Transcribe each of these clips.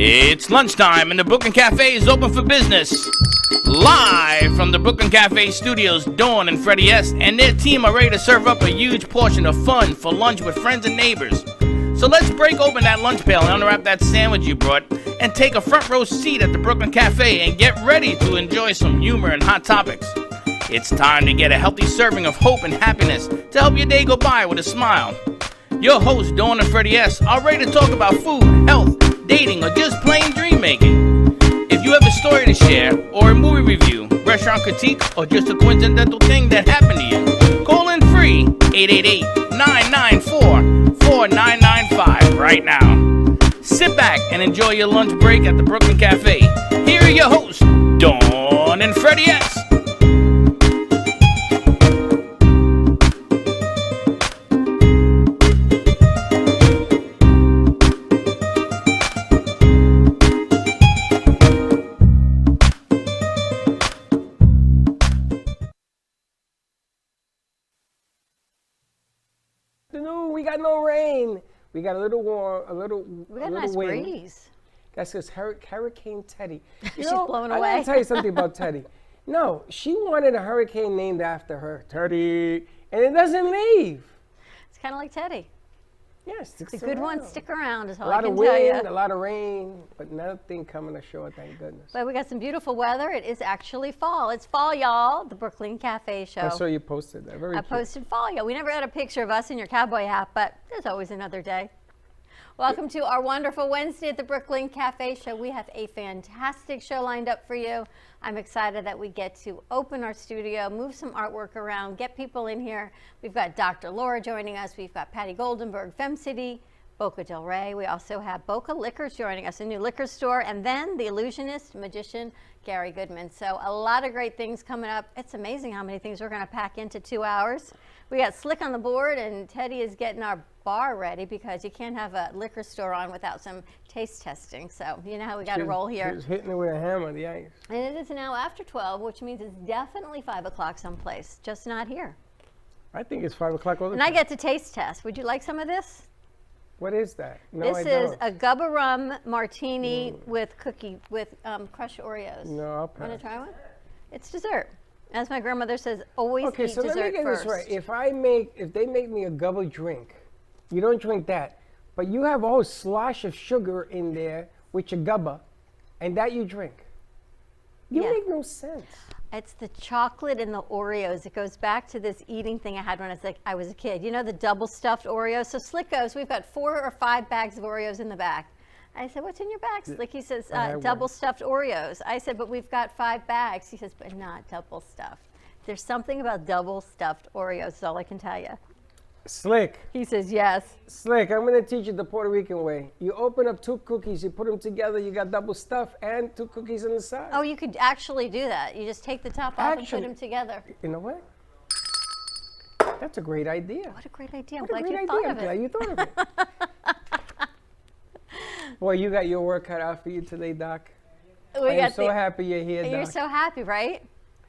It's lunchtime and the Brooklyn Cafe is open for business. Live from the Brooklyn Cafe studios, Dawn and Freddie S. and their team are ready to serve up a huge portion of fun for lunch with friends and neighbors. So let's break open that lunch pail and unwrap that sandwich you brought and take a front row seat at the Brooklyn Cafe and get ready to enjoy some humor and hot topics. It's time to get a healthy serving of hope and happiness to help your day go by with a smile. Your hosts, Dawn and Freddie S., are ready to talk about food, health, dating, or just plain dream making. If you have a story to share, or a movie review, restaurant critique, or just a coincidental thing that happened to you, call in free 888-994-4995 right now. Sit back and enjoy your lunch break at the Brooklyn Cafe. Here are your hosts, Dawn and Freddie S. We got no rain. We got a little warm, a little nice wind. breeze. That's just Hurricane Teddy. She's blowing away. I gotta tell you something about Teddy. No, she wanted a hurricane named after her, Teddy, and it doesn't leave. It's kind of like Teddy. Yes, The good ones stick around is all A I lot can of tell wind, you. a lot of rain, but nothing coming ashore, thank goodness. But we got some beautiful weather. It is actually fall. It's fall, y'all. The Brooklyn Cafe show. I saw you posted that. Very I cute. posted fall, y'all. We never had a picture of us in your cowboy hat, but there's always another day. Welcome to our wonderful Wednesday at the Brooklyn Cafe show. We have a fantastic show lined up for you. I'm excited that we get to open our studio, move some artwork around, get people in here. We've got Dr. Laura joining us. We've got Patty Goldenberg, Fem City, Boca Del Rey. We also have Boca Liquors joining us, a new liquor store, and then the illusionist, magician, Gary Goodman. So a lot of great things coming up. It's amazing how many things we're going to pack into 2 hours. We got Slick on the board, and Teddy is getting our bar ready because you can't have a liquor store on without some taste testing. So you know how we got to roll here. She's hitting it with a hammer, the ice. And it is now after 12, which means it's definitely 5 o'clock someplace, just not here. I think it's 5 o'clock all the And time. I get to taste test. Would you like some of this? What is that? No, This I is don't. a Gubba Rum Martini with crushed Oreos. No, I'll pass. Want to try one? It's dessert. As my grandmother says, always Okay, eat so let me dessert get first. this right. If they make me a Gubba drink, you don't drink that, but you have a whole slosh of sugar in there with your Gubba, and that you drink. You Yeah. make no sense. It's the chocolate and the Oreos. It goes back to this eating thing I had when I was a kid. You know, the double stuffed Oreos? So Slick goes, we've got 4 or 5 bags of Oreos in the back. I said, what's in your bag? Slick, he says, I have double one. stuffed Oreos. I said, but we've got 5 bags. He says, but not double stuffed. There's something about double stuffed Oreos, is all I can tell you. Slick, He says, yes. Slick, I'm gonna teach you the Puerto Rican way. You open up 2 cookies, you put them together, you got double stuff and 2 cookies on the side. Oh, you could actually do that. You just take the top off and Actually- put them together. You know what? That's a great idea. What a great idea. I'm What a glad great you idea. thought I'm of glad it. you thought of it. Boy, you got your work cut out for you today, Doc. We I am got so happy you're here, You're Doc. so happy, right?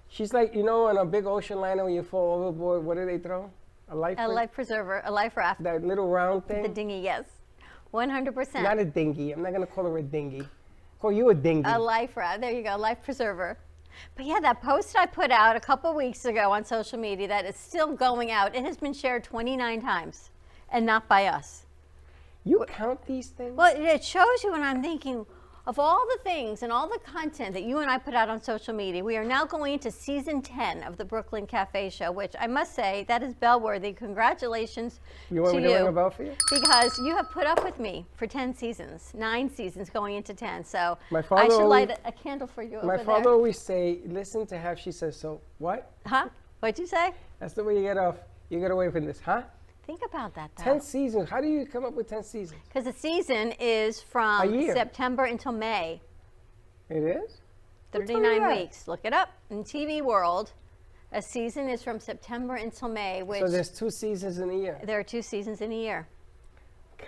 She's like, you know, on a big ocean liner when you fall overboard, what do they throw? A life A ring? life preserver, a life raft. That little round The thing? dinghy, yes. 100%. Not a dinghy. I'm not going to call her a dinghy. Call you a dinghy. A life raft. There you go, life preserver. But yeah, that post I put out a couple weeks ago on social media that is still going out, it has been shared 29 times and not by us. You count these things? Well, it shows you, and I'm thinking, of all the things and all the content that you and I put out on social media, we are now going into season 10 of the Brooklyn Cafe show, which I must say, that is bell-worthy. Congratulations You want to me to ring a you. bell for you? Because you have put up with me for 10 seasons, 9 seasons going into 10. So My I father should always- light a candle for you My over father there. always say, listen to how she says, so what? Huh? What'd you say? That's the way you get off. You get away from this, huh? Think about that, though. 10 seasons. How do you come up with 10 seasons? Because the season is A from year. September until May. It is? Who told you 39 that? weeks. Look it up. In TV world, a season is from September until May, which So there's 2 seasons in a year. there are 2 seasons in a year.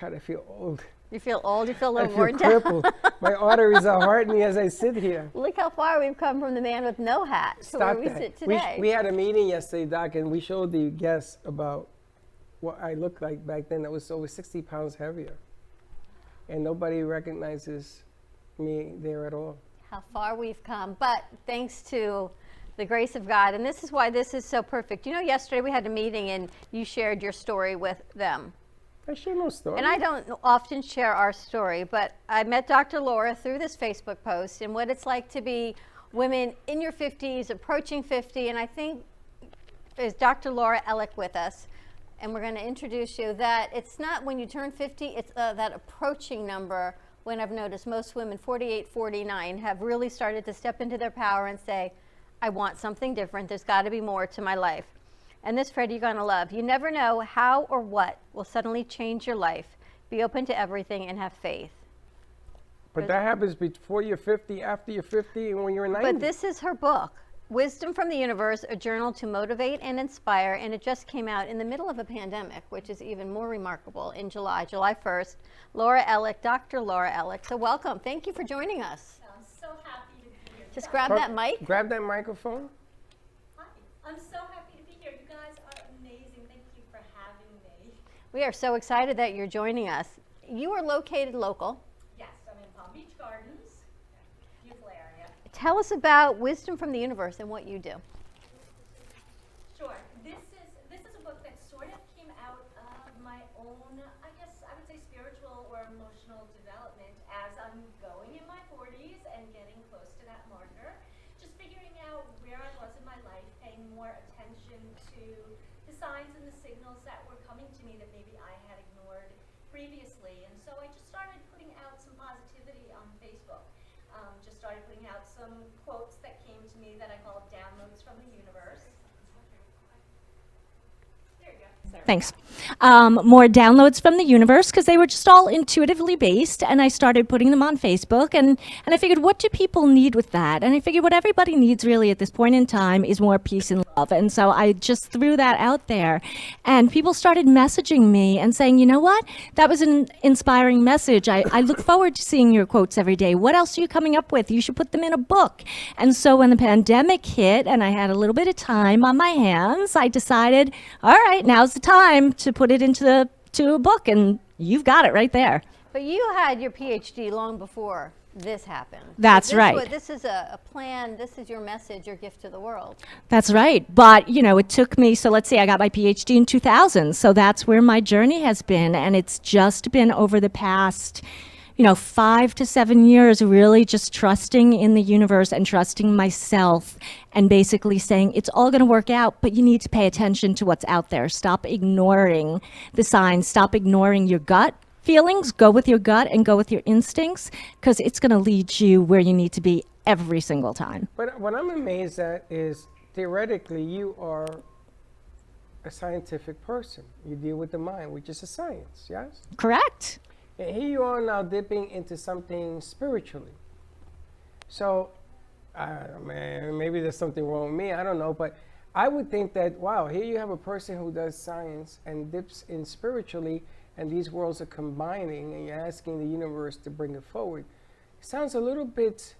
God, I feel old. You feel old, you feel a I little feel worn down. crippled. My arteries are hardening as I sit here. Look how far we've come from the man with no hat to where Stop we that. sit today. We had a meeting yesterday, Doc, and we showed the guests about what I looked like back then. I was over 60 pounds heavier. And nobody recognizes me there at all. How far we've come, but thanks to the grace of God, and this is why this is so perfect. You know, yesterday we had a meeting and you shared your story with them. I share no story. And I don't often share our story, but I met Dr. Laura through this Facebook post and what it's like to be women in your 50s, approaching 50, and I think is Dr. Laura Ellick with us. And we're going to introduce you that it's not when you turn 50, it's that approaching number when I've noticed most women, 48, 49, have really started to step into their power and say, I want something different. There's got to be more to my life. And this, Fred, you're going to love. You never know how or what will suddenly change your life. Be open to everything and have faith. But that happens before you're 50, after you're 50, and when you're 90. But this is her book, Wisdom from the Universe, a journal to motivate and inspire, and it just came out in the middle of a pandemic, which is even more remarkable, in July 1st. Laura Ellick, Dr. Laura Ellick. So welcome. Thank you for joining us. I'm so happy to be here. Just grab that mic. Grab that microphone. Hi. I'm so happy to be here. You guys are amazing. Thank you for having me. We are so excited that you're joining us. You are located local. Yes, I'm in Palm Beach Gardens. Beautiful area. Tell us about Wisdom from the Universe and what you do. Sure. This is a book that sort of came out of my own, I guess I would say spiritual or emotional development as I'm going in my 40s and getting close to that marker. Just figuring out where I was in my life, paying more attention to the signs and the signals that were coming to me that maybe I had ignored previously. And so I just started putting out some positivity on Facebook. Just started putting out some quotes that came to me that I call downloads from the universe. There you go. Thanks. More downloads from the universe because they were just all intuitively based, and I started putting them on Facebook, and I figured, what do people need with that? And I figured what everybody needs really at this point in time is more peace and love. And so I just threw that out there, and people started messaging me and saying, you know what, that was an inspiring message. I look forward to seeing your quotes every day. What else are you coming up with? You should put them in a book. And so when the pandemic hit and I had a little bit of time on my hands, I decided, all right, now's the time to put it into a book, and you've got it right there. But you had your PhD long before this happened. That's right. This is a plan. This is your message, your gift to the world. That's right. But, you know, it took me, so let's say I got my PhD in 2000. So that's where my journey has been. And it's just been over the past, 5 to 7 years, really just trusting in the universe and trusting myself and basically saying it's all going to work out, but you need to pay attention to what's out there. Stop ignoring the signs. Stop ignoring your gut feelings. Go with your gut and go with your instincts, because it's going to lead you where you need to be every single time. But what I'm amazed at is, theoretically, you are a scientific person. You deal with the mind, which is a science, yes? Correct. And here you are now dipping into something spiritually. So, maybe there's something wrong with me, I don't know, but I would think that, wow, here you have a person who does science and dips in spiritually, and these worlds are combining, and you're asking the universe to bring it forward. It sounds a little bit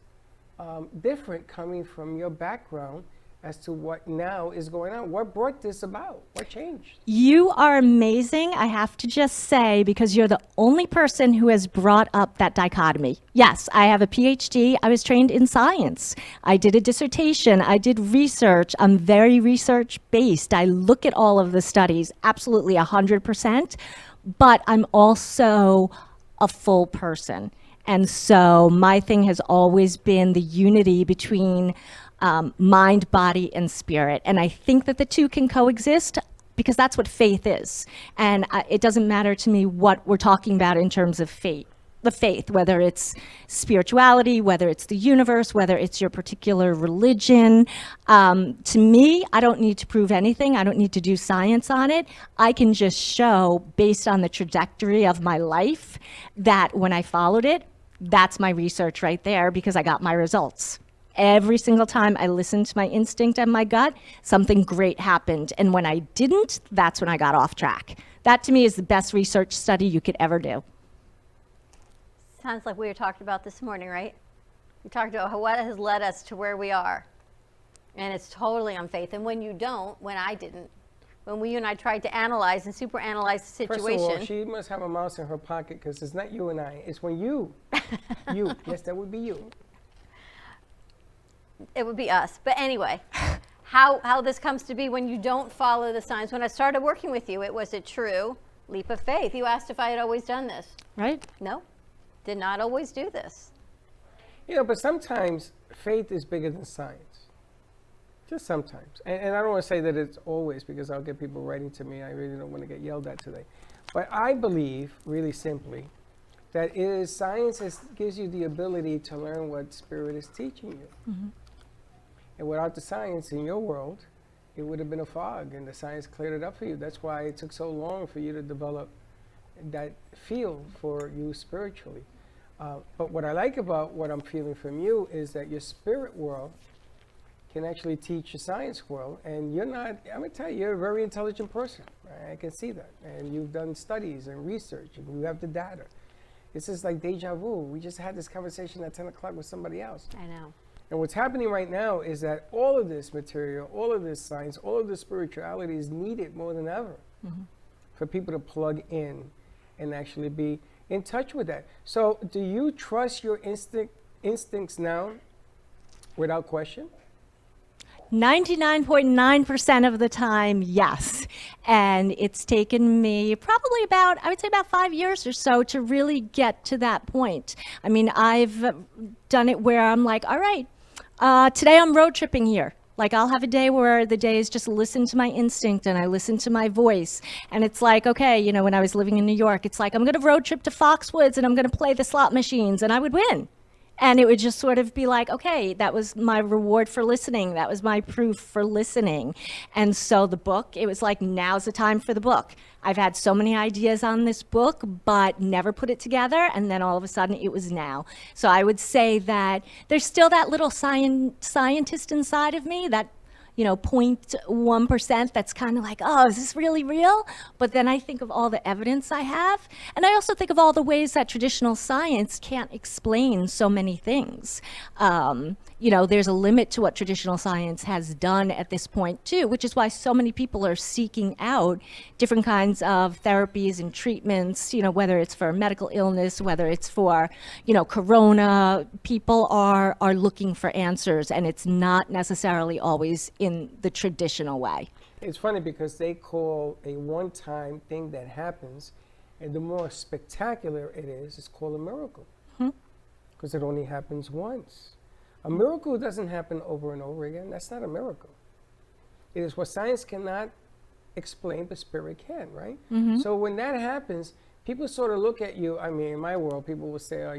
different coming from your background as to what now is going on. What brought this about? What changed? You are amazing, I have to just say, because you're the only person who has brought up that dichotomy. Yes, I have a PhD. I was trained in science. I did a dissertation. I did research. I'm very research-based. I look at all of the studies, absolutely 100%, but I'm also a full person. And so my thing has always been the unity between mind, body, and spirit. And I think that the two can coexist, because that's what faith is. And it doesn't matter to me what we're talking about in terms of faith. The faith, whether it's spirituality, whether it's the universe, whether it's your particular religion. To me, I don't need to prove anything. I don't need to do science on it. I can just show, based on the trajectory of my life, that when I followed it, that's my research right there, because I got my results. Every single time I listened to my instinct and my gut, something great happened. And when I didn't, that's when I got off track. That to me is the best research study you could ever do. Sounds like we were talking about this morning, right? We talked about what has led us to where we are. And it's totally on faith. And when you don't, when I didn't, when you and I tried to analyze and super analyze the situation. First of all, she must have a mouse in her pocket, because it's not you and I. It's when you You. Yes, that would be you. It would be us. But anyway, how this comes to be when you don't follow the signs. When I started working with you, it was a true leap of faith. You asked if I had always done this. Right? No, did not always do this. You know, but sometimes faith is bigger than science. Just sometimes. And I don't want to say that it's always, because I'll get people writing to me. I really don't want to get yelled at today. But I believe, really simply, that science gives you the ability to learn what Spirit is teaching you. And without the science in your world, it would have been a fog, and the science cleared it up for you. That's why it took so long for you to develop that feel for you spiritually. But what I like about what I'm feeling from you is that your spirit world can actually teach your science world, and you're not, I'm gonna tell you, you're a very intelligent person. I can see that. And you've done studies and research, and you have the data. It's just like deja vu. We just had this conversation at 10 o'clock with somebody else. I know. And what's happening right now is that all of this material, all of this science, all of this spirituality is needed more than ever for people to plug in and actually be in touch with that. So do you trust your instincts now without question? 99.9% of the time, yes. And it's taken me probably I would say about 5 years or so to really get to that point. I mean, I've done it where I'm like, all right, today I'm road tripping here. Like, I'll have a day where the day is just listen to my instinct and I listen to my voice. And it's like, okay, you know, when I was living in New York, it's like, I'm going to road trip to Foxwoods and I'm going to play the slot machines, and I would win. And it would just sort of be like, okay, that was my reward for listening. That was my proof for listening. And so the book, it was like, now's the time for the book. I've had so many ideas on this book, but never put it together. And then all of a sudden it was now. So I would say that there's still that little scientist inside of me, that 0.1% that's kind of like, oh, is this really real? But then I think of all the evidence I have. And I also think of all the ways that traditional science can't explain so many things. There's a limit to what traditional science has done at this point too, which is why so many people are seeking out different kinds of therapies and treatments, whether it's for medical illness, whether it's for, corona. People are looking for answers, and it's not necessarily always in the traditional way. It's funny because they call a one-time thing that happens, and the more spectacular it is, it's called a miracle. Because it only happens once. A miracle doesn't happen over and over again. That's not a miracle. It is what science cannot explain, but spirit can, right? So when that happens, people sort of look at you. I mean, in my world, people will say, oh,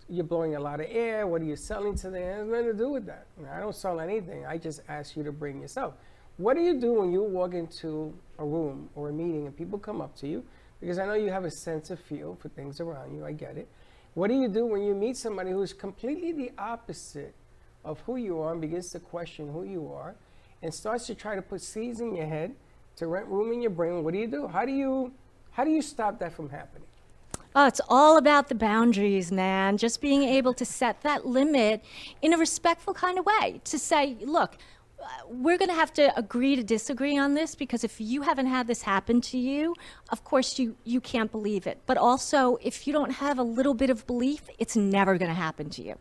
you're blowing a lot of air. What are you selling to them? It has nothing to do with that. I don't sell anything. I just ask you to bring yourself. What do you do when you walk into a room or a meeting and people come up to you? Because I know you have a sense of feel for things around you. I get it. What do you do when you meet somebody who's completely the opposite of who you are and begins to question who you are and starts to try to put seeds in your head to rent room in your brain? What do you do? How do you stop that from happening? Oh, it's all about the boundaries, man. Just being able to set that limit in a respectful kind of way, to say, look, we're going to have to agree to disagree on this, because if you haven't had this happen to you, of course you can't believe it. But also, if you don't have a little bit of belief, it's never going to happen to you.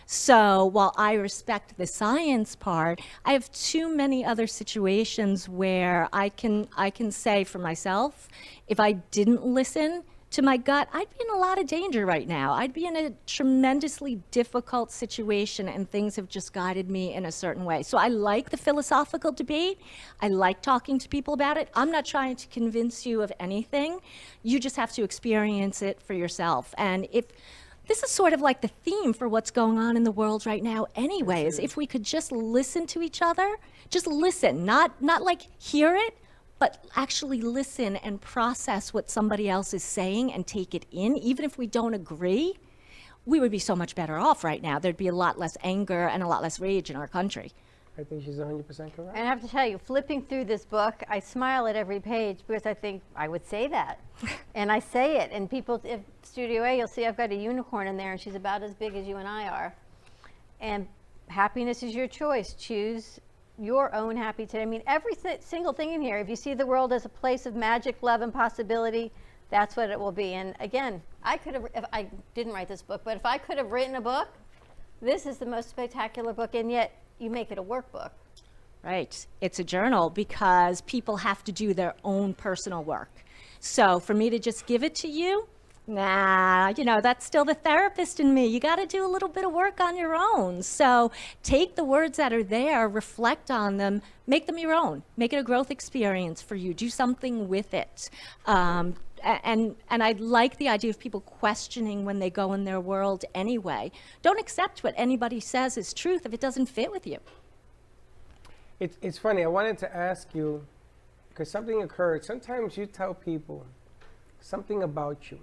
So while I respect the science part, I have too many other situations where I can say for myself, if I didn't listen to my gut, I'd be in a lot of danger right now. I'd be in a tremendously difficult situation, and things have just guided me in a certain way. So I like the philosophical debate. I like talking to people about it. I'm not trying to convince you of anything. You just have to experience it for yourself. And if this is sort of like the theme for what's going on in the world right now anyways, if we could just listen to each other, just listen, not like hear it, but actually listen and process what somebody else is saying and take it in. Even if we don't agree, we would be so much better off right now. There'd be a lot less anger and a lot less rage in our country. I think she's 100% correct. And I have to tell you, flipping through this book, I smile at every page because I think I would say that. And I say it. And people, if Studio A, you'll see I've got a unicorn in there, and she's about as big as you and I are. And happiness is your choice. Choose your own happy today. I mean, every single thing in here, if you see the world as a place of magic, love, and possibility, That's what it will be. And again, I could have, if I didn't write this book, but if I could have written a book, this is the most spectacular book, and yet you make it a workbook. Right. It's a journal because people have to do their own personal work. So for me to just give it to you, nah, that's still the therapist in me. You got to do a little bit of work on your own. So take the words that are there, reflect on them, make them your own. Make it a growth experience for you. Do something with it. And I like the idea of people questioning when they go in their world anyway. Don't accept what anybody says is truth if it doesn't fit with you. It's funny. I wanted to ask you, because something occurred. Sometimes you tell people something about you,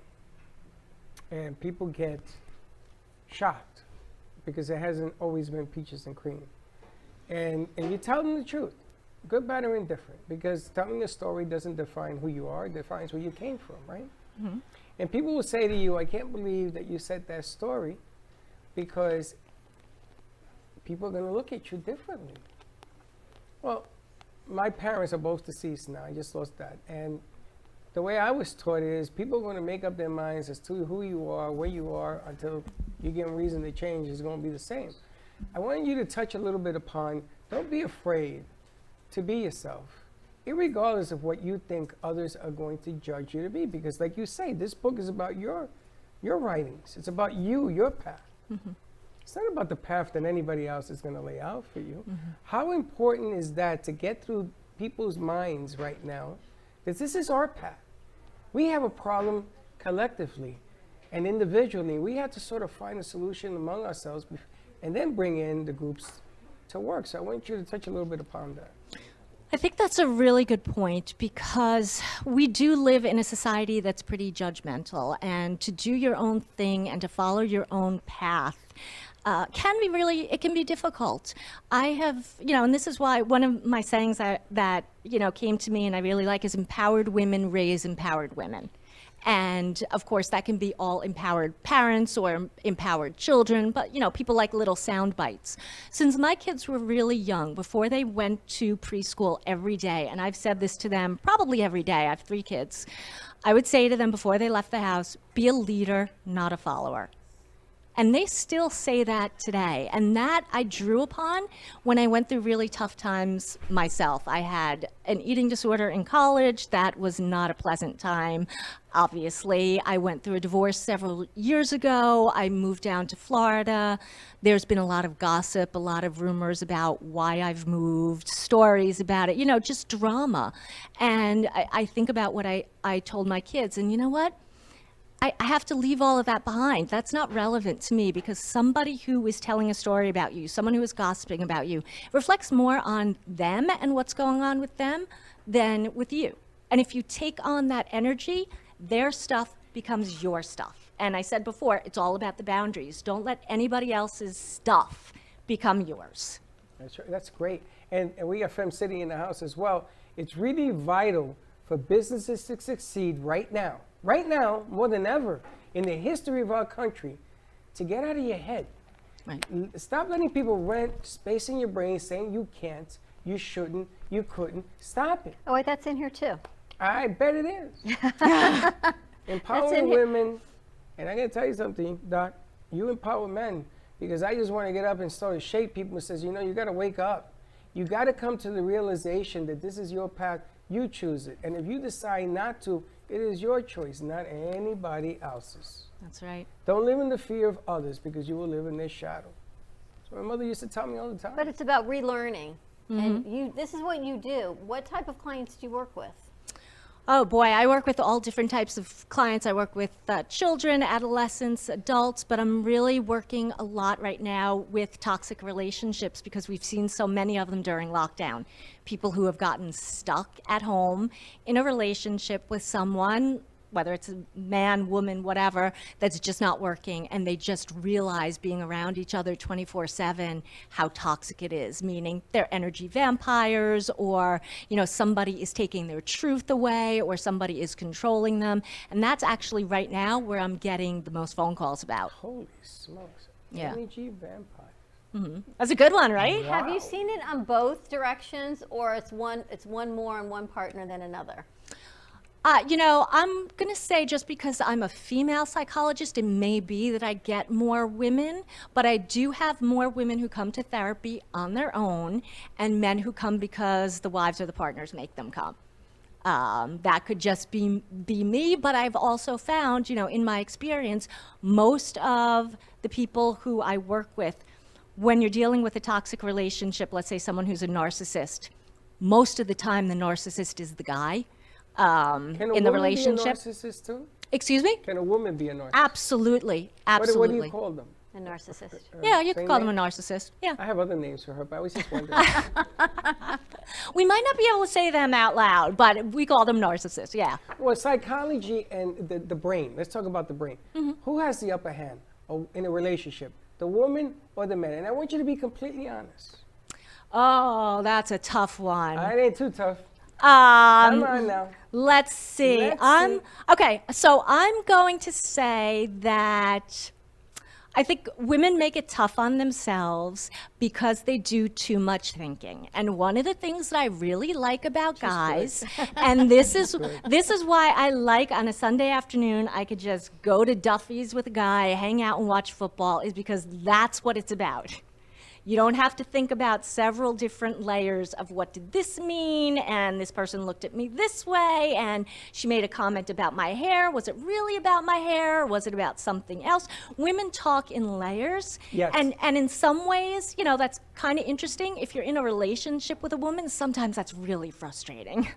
and people get shocked because it hasn't always been peaches and cream. And you tell them the truth, good, bad, or indifferent, because telling a story doesn't define who you are, it defines where you came from, right? Mm-hmm. And people will say to you, I can't believe that you said that story, because people are going to look at you differently. Well, my parents are both deceased now. I just lost that. And the way I was taught is people are going to make up their minds as to who you are, where you are, until you give them reason to change. It's going to be the same. I want you to touch a little bit upon, don't be afraid to be yourself, irregardless of what you think others are going to judge you to be. Because like you say, this book is about your writings. It's about you, your path. Mm-hmm. It's not about the path that anybody else is going to lay out for you. Mm-hmm. How important is that to get through people's minds right now that this is our path? We have a problem collectively and individually. We have to sort of find a solution among ourselves and then bring in the groups to work. So I want you to touch a little bit upon that. I think that's a really good point because we do live in a society that's pretty judgmental, and to do your own thing and to follow your own path it can be difficult. I have, and this is why one of my sayings that came to me and I really like is empowered women raise empowered women. And of course, that can be all empowered parents or empowered children, but people like little sound bites. Since my kids were really young, before they went to preschool every day, and I've said this to them probably every day, I have 3 kids, I would say to them before they left the house, be a leader, not a follower. And they still say that today. And that I drew upon when I went through really tough times myself. I had an eating disorder in college. That was not a pleasant time. Obviously, I went through a divorce several years ago. I moved down to Florida. There's been a lot of gossip, a lot of rumors about why I've moved, stories about it, just drama. And I think about what I told my kids. And you know what? I have to leave all of that behind. That's not relevant to me because somebody who is telling a story about you, someone who is gossiping about you, reflects more on them and what's going on with them than with you. And if you take on that energy, their stuff becomes your stuff. And I said before, it's all about the boundaries. Don't let anybody else's stuff become yours. That's great. And we got Fem City in the house as well. It's really vital for businesses to succeed right now, more than ever in the history of our country, to get out of your head. Right. Stop letting people rent space in your brain saying you can't, you shouldn't, you couldn't. Stop it. Oh, wait, that's in here too. I bet it is. Empowering women, and I gotta tell you something, Doc, you empower men, because I just want to get up and sort of shake people and says, you gotta wake up. You gotta come to the realization that this is your path, you choose it. And if you decide not to, it is your choice, not anybody else's. That's right. Don't live in the fear of others because you will live in their shadow. So my mother used to tell me all the time. But it's about relearning. Mm-hmm. And this is what you do. What type of clients do you work with? Oh boy, I work with all different types of clients. I work with children, adolescents, adults, but I'm really working a lot right now with toxic relationships because we've seen so many of them during lockdown. People who have gotten stuck at home in a relationship with someone, whether it's a man, woman, whatever, that's just not working, and they just realize being around each other 24/7 how toxic it is, meaning they're energy vampires, or somebody is taking their truth away, or somebody is controlling them. And that's actually right now where I'm getting the most phone calls about. Holy smokes. Yeah. Energy vampire. Mm-hmm. That's a good one, right? Wow. Have you seen it on both directions, or it's one more on one partner than another? I'm going to say just because I'm a female psychologist, it may be that I get more women, but I do have more women who come to therapy on their own and men who come because the wives or the partners make them come. That could just be me, but I've also found, in my experience, most of the people who I work with, when you're dealing with a toxic relationship, let's say someone who's a narcissist, most of the time the narcissist is the guy. Can a In the woman relationship. be a narcissist too? Excuse me? Can a woman be a narcissist? Absolutely, What absolutely. do you call them? A narcissist. Yeah, you Same could call them a name? narcissist. Yeah. I have other names for her, but I was just wondering. We might not be able to say them out loud, but we call them narcissists. Yeah. Well, psychology and the brain. Let's talk about the brain. Mm-hmm. Who has the upper hand in a relationship, the woman or the man? And I want you to be completely honest. Oh, that's a tough one. It ain't too tough. Come on now. Let's see. Let's see. Okay, so I'm going to say that I think women make it tough on themselves because they do too much thinking. And one of the things that I really like about guys, and this is why I like on a Sunday afternoon I could just go to Duffy's with a guy, hang out and watch football, is because that's what it's about. You don't have to think about several different layers of what did this mean, and this person looked at me this way, and she made a comment about my hair. Was it really about my hair, or was it about something else? Women talk in layers, Yes. and in some ways, that's kind of interesting. If you're in a relationship with a woman, sometimes that's really frustrating.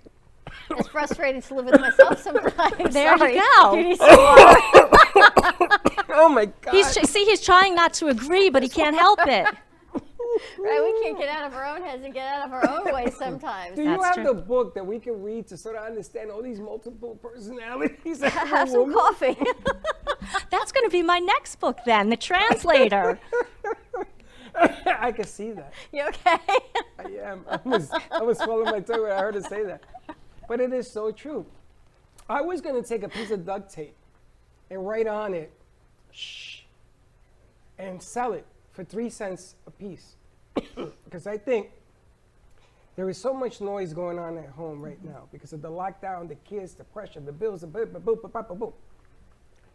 It's frustrating to live with myself sometimes. There Sorry. you go. You need some water. Oh my God. He's trying not to agree, but he can't help it. Right, we can't get out of our own heads and get out of our own way sometimes. Do you That's have true. the book that we can read to sort of understand all these multiple personalities? of a Have some woman? coffee. That's going to be my next book then, The Translator. I can see that. You okay? I am. I was swallowing my tongue when I heard her say that. But it is so true. I was going to take a piece of duct tape and write on it, shh, and sell it for 3 cents a piece. Because I think there is so much noise going on at home right now because of the lockdown, the kids, the pressure, the bills, the boom, boom, boom, boom, boom, boom.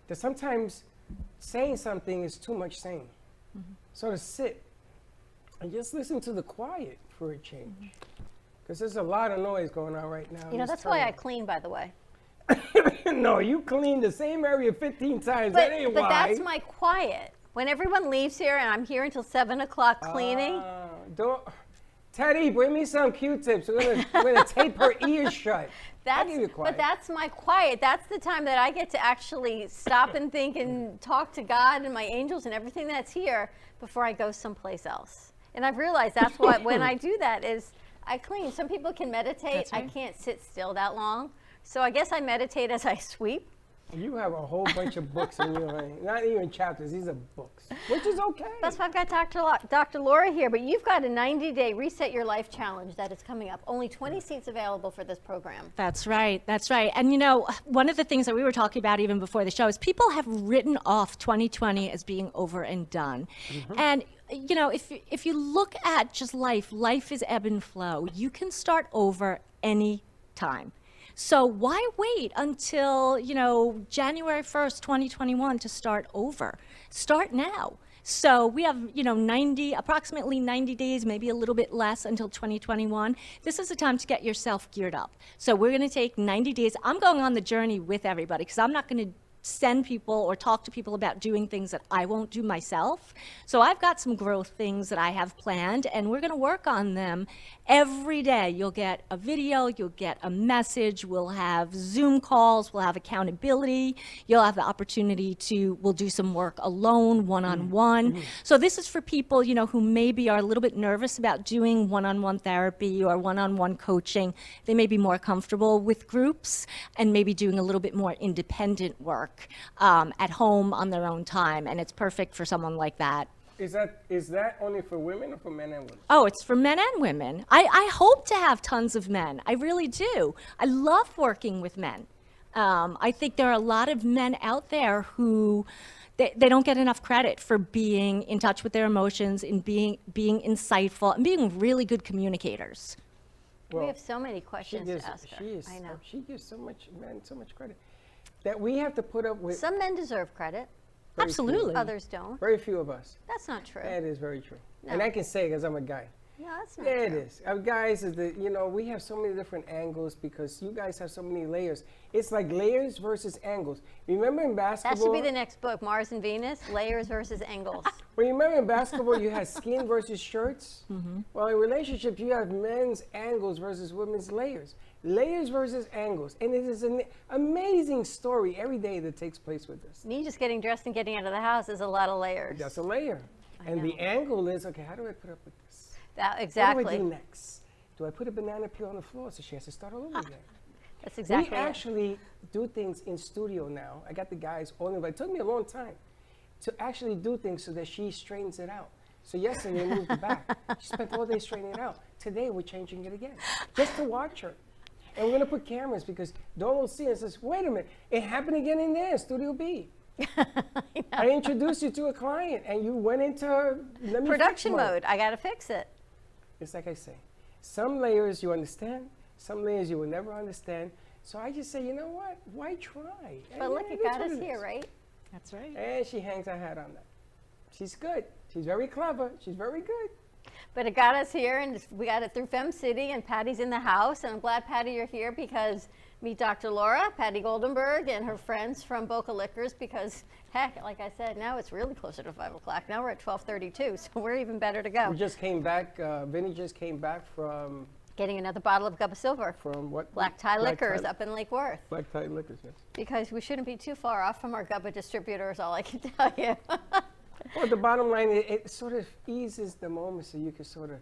That sometimes saying something is too much saying. So to sit and just listen to the quiet for a change. Because there's a lot of noise going on right now. in this That's why I town. clean, by the way. No, you cleaned the same area 15 times. That ain't But why. that's my quiet. When everyone leaves here and I'm here until 7 o'clock cleaning, Don't, Teddy, bring me some Q-tips. We're gonna tape her ears shut. I'll give you quiet. but that's my quiet. That's the time that I get to actually stop and think and talk to God and my angels and everything that's here before I go someplace else. And I've realized that's what, when I do that is I clean. Some people can meditate. That's right. I can't sit still that long. So I guess I meditate as I sweep. You have a whole bunch of books in your hand. Not even chapters, these are books, which is okay. That's why I've got Dr. Laura here, but you've got a 90-day Reset Your Life challenge that is coming up. Only 20 seats available for this program. That's right. That's right. And one of the things that we were talking about even before the show is people have written off 2020 as being over and done. And if you look at just life is ebb and flow. You can start over any time. So why wait until, January 1st, 2021 to start over? Start now. So we have, approximately 90 days, maybe a little bit less until 2021. This is the time to get yourself geared up. So we're going to take 90 days. I'm going on the journey with everybody because I'm not going to send people or talk to people about doing things that I won't do myself. So I've got some growth things that I have planned, and we're going to work on them every day. You'll get a video, you'll get a message, we'll have Zoom calls, we'll have accountability, you'll have the opportunity we'll do some work alone, one-on-one. So this is for people, who maybe are a little bit nervous about doing one-on-one therapy or one-on-one coaching. They may be more comfortable with groups and maybe doing a little bit more independent work at home on their own time, and it's perfect for someone like that. Is that only for women or for men and women? Oh, it's for men and women. I hope to have tons of men. I really do. I love working with men. I think there are a lot of men out there who they don't get enough credit for being in touch with their emotions and being insightful and being really good communicators. Well, we have so many she questions gives, to ask her. she is, I know. she gives so much, man, so much credit that we have to put up with. Some men deserve credit. very few- Absolutely. Others don't. Very few of us. That's not true. That is very true. And No. I can say because I'm a guy. No, that's not Yeah, true. it is. Guys, is the, we have so many different angles because you guys have so many layers. It's like layers versus angles. Remember in That basketball? should be the next book, Mars and Venus, layers versus angles. Well, you remember in basketball you had skin versus shirts? Well, in relationships you have men's angles versus women's layers. Layers versus angles. And it is an amazing story every day that takes place with this. Me just getting dressed and getting out of the house is a lot of layers. That's a layer. And the angle is, okay, how do I put up with this? That, What do I exactly. do next? Do I put a banana peel on the floor so she has to start all over again? That's exactly We it. actually do things in studio now. I got the guys all in, but it took me a long time to actually do things so that she straightens it out. So yesterday we moved it back. She spent all day straightening it out. Today we're changing it again, just to watch her. And we're gonna put cameras because Dawn will see and says, wait a minute, it happened again in there, Studio B. I introduced you to a client and you went into let me fix Production mode. I got to fix it. It's like I say, some layers you understand, some layers you will never understand. So I just say, you know what? Why try? But And look, it it is got what us it here, is. right? That's right. And she hangs her hat on that. She's good. She's very clever. She's very good. But it got us here, and we got it through Fem City, and Patty's in the house. And I'm glad, Patty, you're here because meet Dr. Laura, Patty Goldenberg, and her friends from Boca Liquors. Because, heck, like I said, now it's really closer to 5 o'clock. Now we're at 12:32, so we're even better to go. We just came back. Vinny just came back from Getting another bottle of Gubba Silver. what? Black Tie Liquors Tie- up in Lake Worth. Black Tie Liquors. Yes. Because we shouldn't be too far off from our Gubba distributors, all I can tell you. Well, the bottom line, it sort of eases the moment so you can sort of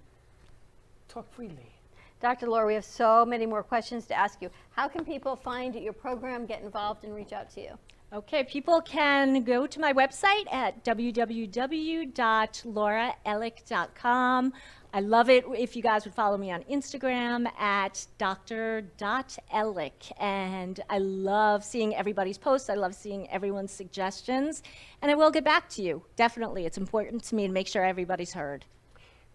talk freely. Dr. Laura, we have so many more questions to ask you. How can people find your program, get involved, and reach out to you? Okay, people can go to my website at www.lauraellick.com. I love it if you guys would follow me on Instagram at dr.ellick. And I love seeing everybody's posts. I love seeing everyone's suggestions. And I will get back to you. Definitely. It's important to me to make sure everybody's heard.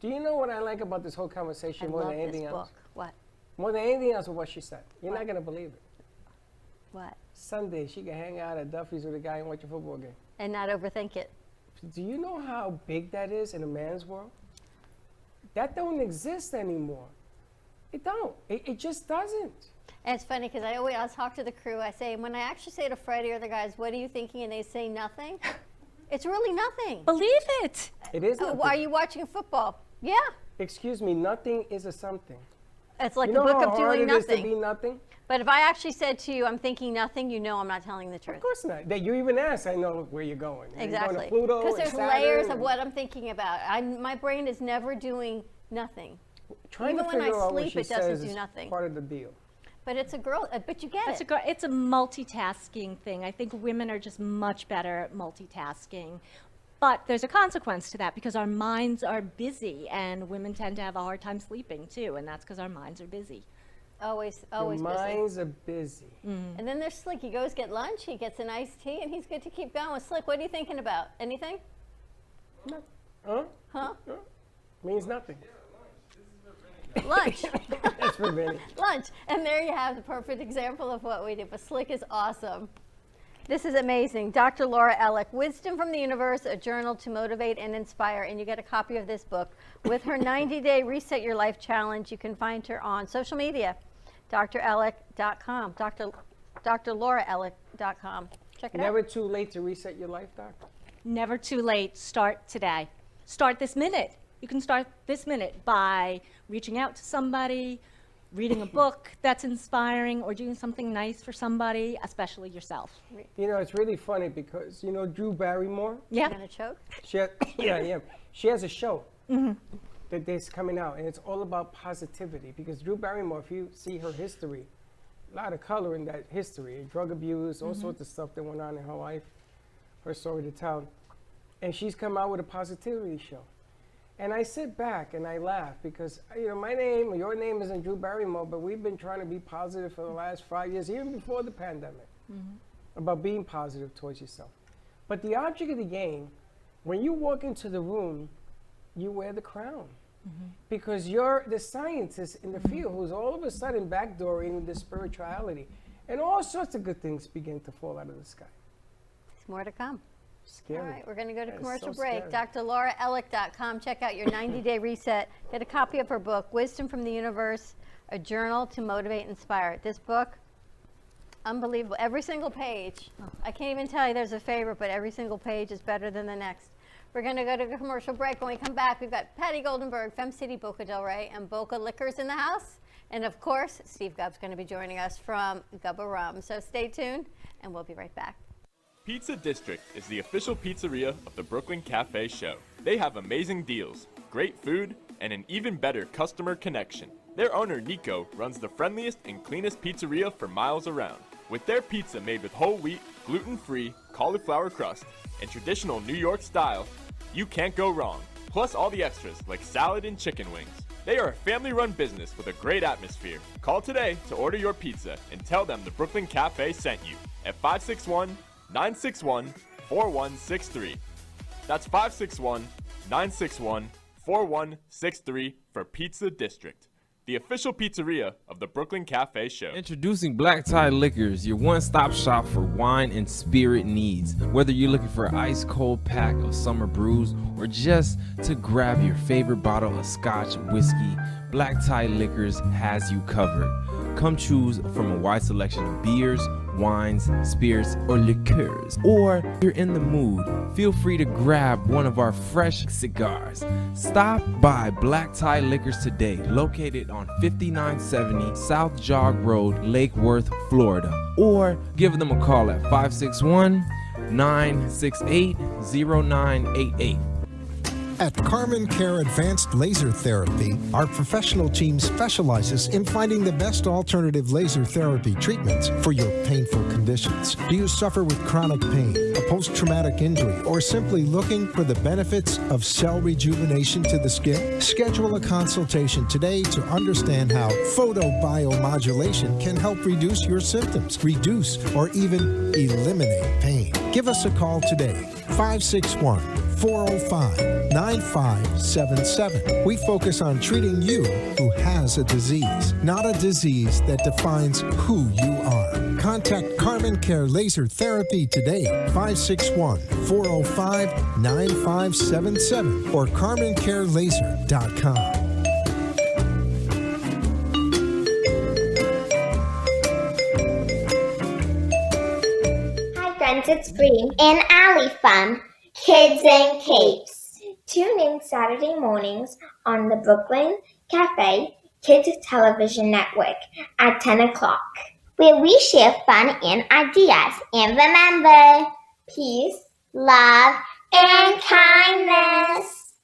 Do you know what I like about this whole conversation I more love than this anything else? book. What? More than anything else with what she said. You're not going to believe it. What? Sunday, she can hang out at Duffy's with a guy and watch a football game. And not overthink it. Do you know how big that is in a man's world? That don't exist anymore. It don't. It just doesn't. And it's funny because I'll talk to the crew. I say, when I actually say to Freddie or the guys, what are you thinking? And they say nothing. It's really nothing. Believe it. It is Oh, nothing. are you watching football? Yeah. Excuse me, nothing is a something. It's like You the know book how of hard doing it is to nothing. be nothing? But if I actually said to you, I'm thinking nothing, you know I'm not telling the truth. Of course not. That you even ask, I know where you're going. You're Exactly. going to Pluto Because and there's Saturn layers of and what I'm thinking about. My brain is never doing nothing. trying even to when I figure out what sleep, she it doesn't says do is nothing. part of the deal. But it's a girl, but you get That's it. it's a multitasking thing. I think women are just much better at multitasking. But there's a consequence to that because our minds are busy and women tend to have a hard time sleeping too, and that's because our minds are busy. Always Your busy. minds are busy. And then there's Slick. He goes get lunch, he gets an iced tea, and he's good to keep going. Slick, what are you thinking about? Anything? Huh? Huh? Means nothing. Lunch. That's for Vinny. Lunch. And there you have the perfect example of what we do. But Slick is awesome. This is amazing. Dr. Laura Ellick, Wisdom from the Universe, a journal to motivate and inspire. And you get a copy of this book with her 90-day Reset Your Life Challenge. You can find her on social media, drellick.com, drlauraellick.com. Check it Never out. too late to reset your life, Doc. Never too late. Start today. Start this minute. You can start this minute by reaching out to somebody, reading a book that's inspiring, or doing something nice for somebody, especially yourself. You know, it's really funny because, you know, Drew Barrymore, Yeah. Gonna choke? she has, yeah. She has a show that's coming out, and it's all about positivity. Because Drew Barrymore, if you see her history, a lot of color in that history, drug abuse, all sorts of stuff that went on in her life, her story to tell. And she's come out with a positivity show. And I sit back and I laugh because, you know, my name, or your name isn't Drew Barrymore, but we've been trying to be positive for the last 5 years, even before the pandemic, about being positive towards yourself. But the object of the game, when you walk into the room, you wear the crown. because you're the scientist in the field who's all of a sudden backdooring the spirituality, and all sorts of good things begin to fall out of the sky. There's more to come. Scary. All right, we're going to go to That is commercial so break. scary. drlauraellick.com. Check out your 90-day reset. Get a copy of her book, Wisdom from the Universe, a journal to motivate and inspire. This book, unbelievable. Every single page. I can't even tell you there's a favorite, but every single page is better than the next. We're going to go to a commercial break. When we come back, we've got Patty Goldenberg, Fem City, Boca Del Rey, and Boca Liquors in the house. And of course, Steve Gubb's going to be joining us from Gubba Rum. So stay tuned, and we'll be right back. Pizza District is the official pizzeria of the Brooklyn Cafe Show. They have amazing deals, great food, and an even better customer connection. Their owner, Nico, runs the friendliest and cleanest pizzeria for miles around. With their pizza made with whole wheat, gluten-free, cauliflower crust, and traditional New York style, you can't go wrong. Plus all the extras like salad and chicken wings. They are a family-run business with a great atmosphere. Call today to order your pizza and tell them the Brooklyn Cafe sent you at 561-961-4163. That's 561-961-4163 for Pizza District, the official pizzeria of the Brooklyn Cafe Show. Introducing Black Tie Liquors, your one-stop shop for wine and spirit needs. Whether you're looking for an ice-cold pack of summer brews or just to grab your favorite bottle of scotch whiskey, Black Tie Liquors has you covered. Come choose from a wide selection of beers, wines, spirits, or liqueurs. Or if you're in the mood, feel free to grab one of our fresh cigars. Stop by Black Tie Liquors today, located on 5970 South Jog Road, Lake Worth, Florida. Or give them a call at 561-968-0988. At Carmen Care Advanced Laser Therapy, our professional team specializes in finding the best alternative laser therapy treatments for your painful conditions. Do you suffer with chronic pain, a post-traumatic injury, or simply looking for the benefits of cell rejuvenation to the skin? Schedule a consultation today to understand how photobiomodulation can help reduce your symptoms, reduce or even eliminate pain. Give us a call today, 561-405-9577. We focus on treating you who has a disease, not a disease that defines who you are. Contact Carmen Care Laser Therapy today, 561-405-9577 or carmencarelaser.com. It's Green and Alley Fun, Kids and Capes. Tune in Saturday mornings on the Brooklyn Cafe Kids Television Network at 10 o'clock, where we share fun and ideas. And remember, peace, love, and kindness.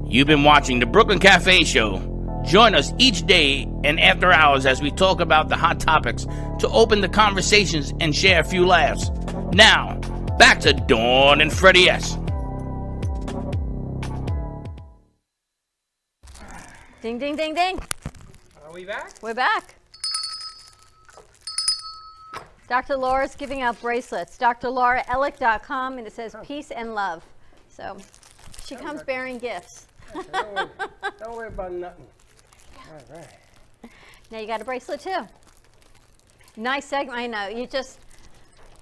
You've been watching the Brooklyn Cafe Show. Join us each day and after hours as we talk about the hot topics to open the conversations and share a few laughs. Now, back to Dawn and Freddie S. Ding, ding, ding, ding. Are we back? We're back. Dr. Laura's giving out bracelets. drlauraellick.com, and it says peace and love. So she comes bearing gifts. Don't worry about nothing. All right. Now you got a bracelet too. Nice segment. I know.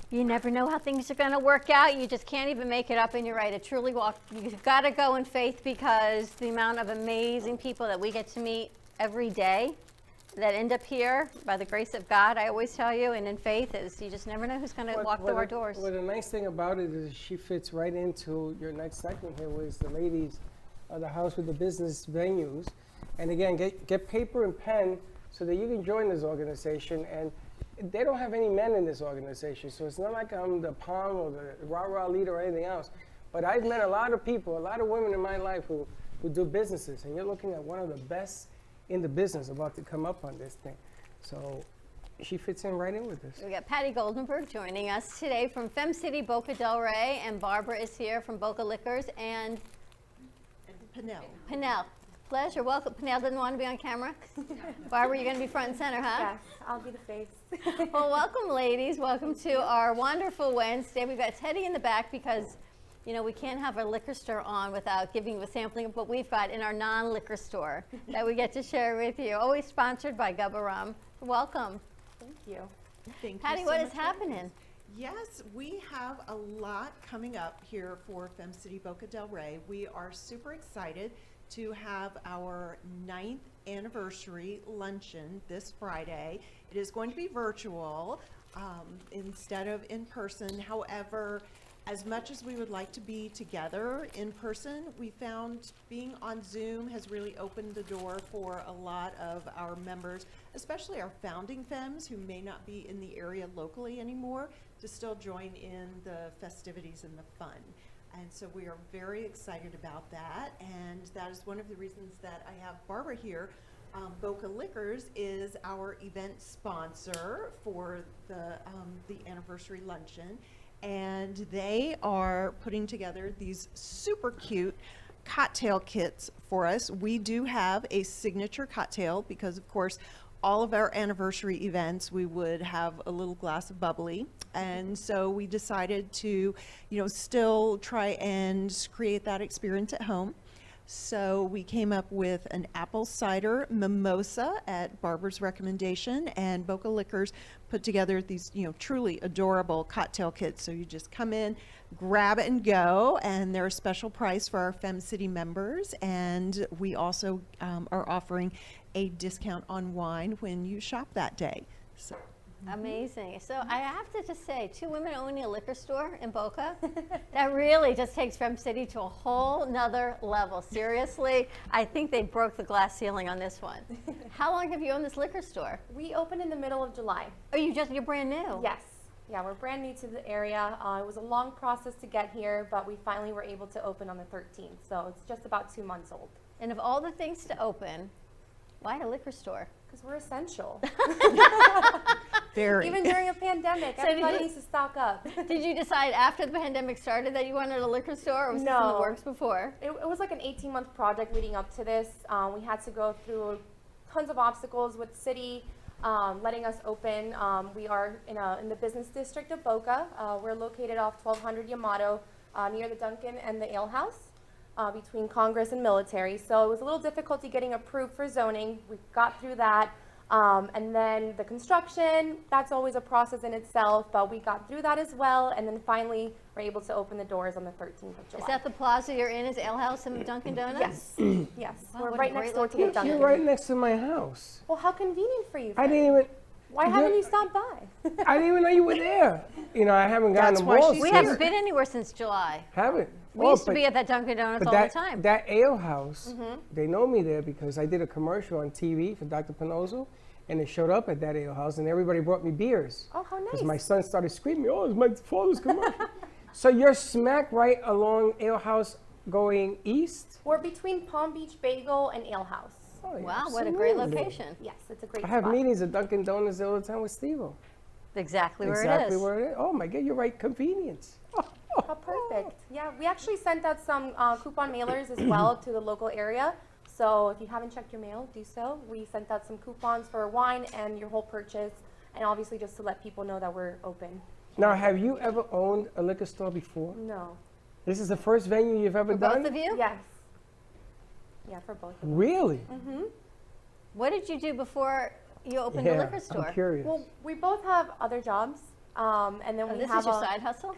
You never know how things are going to work out. You just can't even make it up, and you're right. It truly you've got to go in faith, because the amount of amazing people that we get to meet every day that end up here by the grace of God, I always tell you, and in faith, is you just never know who's going to walk through our doors. Well, the nice thing about it is she fits right into your next segment here, was the ladies of the house with the business venues. And again, get paper and pen so that you can join this organization. And they don't have any men in this organization, so it's not like I'm the palm or the rah-rah leader or anything else. But I've met a lot of people, a lot of women in my life who do businesses, and you're looking at one of the best in the business about to come up on this thing. So she fits in right in with this. We got Patty Goldenberg joining us today from Fem City, Boca Del Rey, and Barbara is here from Boca Liquors and Pinnell. Pleasure. Welcome. Peniel didn't want to be on camera. Barbara, you're going to be front and center, huh? Yes, I'll be the face. Well, welcome, ladies. Welcome to our wonderful Wednesday. We've got Teddy in the back because, you know, we can't have our liquor store on without giving you a sampling of what we've got in our non-liquor store that we get to share with you. Always sponsored by Gubba Rum. Welcome. Thank you. Thank Patty, you so what much is for having happening? us. Yes, we have a lot coming up here for Fem City Boca del Rey. We are super excited to have our 9th anniversary luncheon this Friday. It is going to be virtual instead of in person. However, as much as we would like to be together in person, we found being on Zoom has really opened the door for a lot of our members, especially our founding femmes who may not be in the area locally anymore, to still join in the festivities and the fun. And so we are very excited about that, and that is one of the reasons that I have Barbara here. Boca Liquors is our event sponsor for the anniversary luncheon, and they are putting together these super cute cocktail kits for us. We do have a signature cocktail because, of course, all of our anniversary events, we would have a little glass of bubbly. And so we decided to, you know, still try and create that experience at home. So we came up with an apple cider mimosa at Barbara's recommendation, and Boca Liquors put together these, you know, truly adorable cocktail kits. So you just come in, grab it and go, and they're a special price for our Fem City members. And we also are offering a discount on wine when you shop that day. So. Amazing. So I have to just say, 2 women owning a liquor store in Boca, that really just takes Fem City to a whole nother level. Seriously, I think they broke the glass ceiling on this one. How long have you owned this liquor store? We opened in the middle of July. Oh, you're brand new? Yes. Yeah, we're brand new to the area. It was a long process to get here, but we finally were able to open on the 13th. So it's just about 2 months old. And of all the things to open, why a liquor store? Because we're essential. Very. Even during a pandemic, So did everybody you- needs to stock up. Did you decide after the pandemic started that you wanted a liquor store, or was this in the No. works before? It was like an 18-month project leading up to this. We had to go through tons of obstacles with the city letting us open. We are in the business district of Boca. We're located off 1200 Yamato near the Dunkin' and the Ale House between Congress and Military. So it was a little difficulty getting approved for zoning. We got through that. And then the construction, that's always a process in itself, but we got through that as well, and then finally we're able to open the doors on the 13th of July. Is that the plaza you're in, is Ale House and Dunkin' Donuts? Yes, yes. Wow, We're what a right great next door to the location. Dunkin'. You're right next to my house. Well, how convenient for you. I Fred. didn't even. Why haven't you stopped by? I didn't even know you were there. You know, I haven't gotten That's the why balls. she's We to- haven't been anywhere since July. Haven't. We Oh, used to but- be at that Dunkin' Donuts but all that, the time. That ale house, they know me there because I did a commercial on TV for Dr. Pinozo, and it showed up at that ale house, and everybody brought me beers. Oh, how Because nice. my son started screaming, "Oh, it's my father's commercial." So you're smack right along Ale House going east? We're between Palm Beach Bagel and Ale House. Oh, yeah, Wow, what a great absolutely. location. Yes, it's a great I have spot. meetings at Dunkin' Donuts all the time with Steve-O. Exactly where it Exactly is. where it is. Oh my God, you're right, convenience. Oh, perfect. Yeah, we actually sent out some coupon mailers as well to the local area. So if you haven't checked your mail, do so. We sent out some coupons for wine and your whole purchase, and obviously just to let people know that we're open. Now, have you ever owned a liquor store before? No. This is the first venue you've ever For done? both of you? Yes. Yeah, for both of them. Really? What did you do before you opened a Yeah, liquor store? I'm curious. Well, we both have other jobs, and then Oh, we this have is your a, side hustle?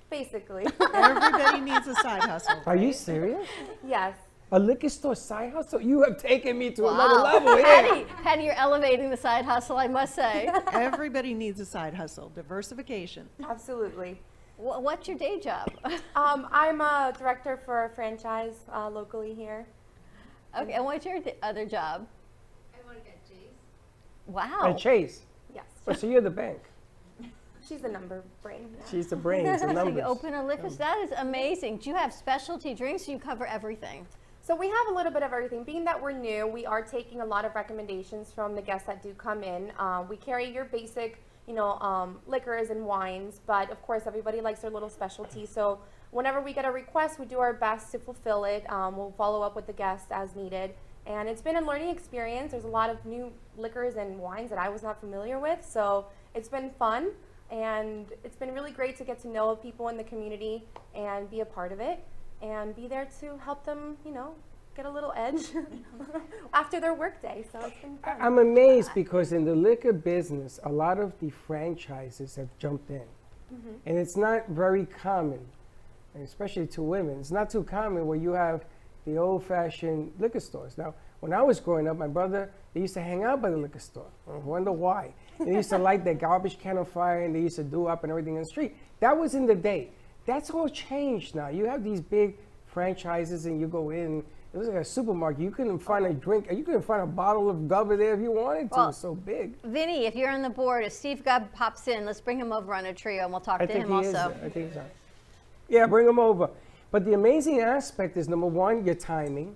basically. Everybody needs a side hustle. Are you serious? Yes. A liquor store side hustle? You have taken me to another Wow. level here. Patty, you're elevating the side hustle, I must say. Everybody needs a side hustle. Diversification. Absolutely. What's your day job? I'm a director for a franchise locally here. Okay, and what's your other job? I want to get J's. Wow. And Chase. Yes. Oh, so you're the bank. She's the number brain. Yeah. She's the brains and So you numbers. open a liquor store? That is amazing. Do you have specialty drinks or you cover everything? So we have a little bit of everything. Being that we're new, we are taking a lot of recommendations from the guests that do come in. We carry your basic, liquors and wines, but of course everybody likes their little specialty. So whenever we get a request, we do our best to fulfill it. We'll follow up with the guests as needed. And it's been a learning experience. There's a lot of new liquors and wines that I was not familiar with, so it's been fun. And it's been really great to get to know people in the community and be a part of it and be there to help them, you know, get a little edge after their workday. So it's been fun. I'm amazed because in the liquor business, a lot of the franchises have jumped in. And it's not very common, and especially to women. It's not too common where you have the old-fashioned liquor stores. Now, when I was growing up, my brother, they used to hang out by the liquor store. I wonder why. They used to light their garbage can on fire, and they used to do up and everything in the street. That was in the day. That's all changed now. You have these big franchises, and you go in. It was like a supermarket. You couldn't find a drink. You couldn't find a bottle of Gubba there if you wanted to. Well, it was so big. Vinny, if you're on the board, if Steve Gubb pops in, let's bring him over on a trio and we'll talk to him also. I think so. Yeah, bring him over. But the amazing aspect is, number one, your timing.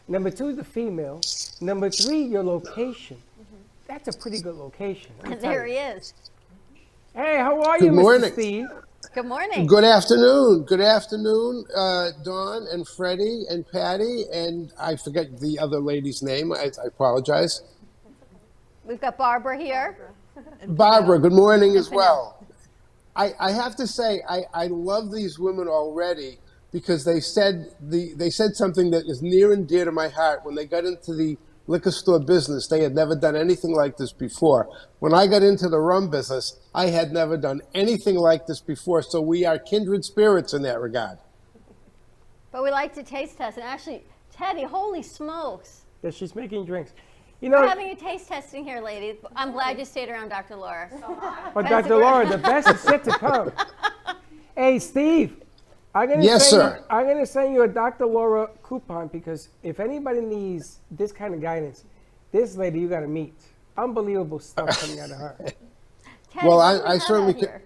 Number two, the female. Number three, your location. That's a pretty good location. And there he is. Hey, how are you, morning. Mr. Steve? Good morning. Good afternoon. Good afternoon, Dawn and Freddie and Patty, and I forget the other lady's name. I apologize. We've got Barbara here. Barbara, good morning as well. I have to say, I love these women already because they said something that is near and dear to my heart. When they got into the liquor store business, they had never done anything like this before. When I got into the rum business, I had never done anything like this before. So we are kindred spirits in that regard. But we like to taste test. And actually, Teddy, holy smokes. Yeah, she's making drinks. You We're know, having a taste testing here, ladies. I'm glad you stayed around, Dr. Laura. but Dr. Laura, the best is yet to come. Hey, Steve. I'm gonna Yes, sir. I'm going to send you a Dr. Laura coupon because if anybody needs this kind of guidance, this lady you got to meet. Unbelievable stuff coming out of her. Teddy, Well, what do we I have certainly out can- here?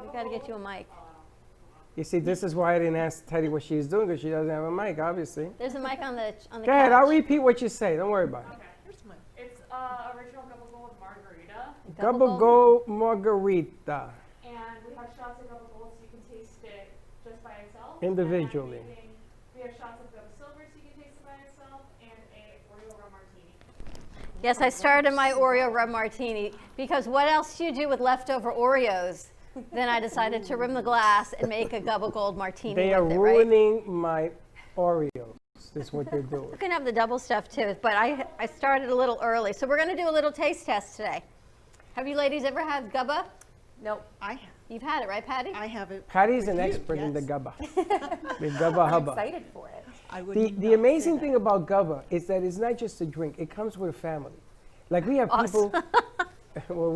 We got to get you a mic. You see, this is why I didn't ask Teddy what she's doing because she doesn't have a mic, obviously. There's a mic on the Go ahead, I'll couch. repeat what you say. Don't worry about it. It's original Gubba with margarita, Gubba Go Margarita. and we have shots of Gubba Gold so you can taste it just by itself. Individually. And then we have shots of Gubba Silver so you can taste it by itself, and a Oreo rum martini. Yes, I started my Oreo rum martini because what else do you do with leftover Oreos? Then I decided to rim the glass and make a Gubba Gold martini They are with it, right? ruining my Oreos. Is what they're doing. You can have the double stuff too, but I started a little early. So we're going to do a little taste test today. Have you ladies ever had Gubba? Nope. I have. You've had it, right, Patty? I have it. Patty's an with you, expert in the yes. Gubba. The Gubba I'm hubba. excited for it. I would The not say amazing that. thing about Gubba is that it's not just a drink. It comes with a family. Like we have people, well,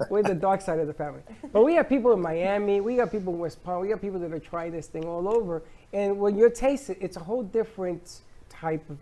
we're the dark side of the family. But we have people in Miami, we got people in West Palm, we got people that are trying this thing all over. And when you taste it, it's a whole different type of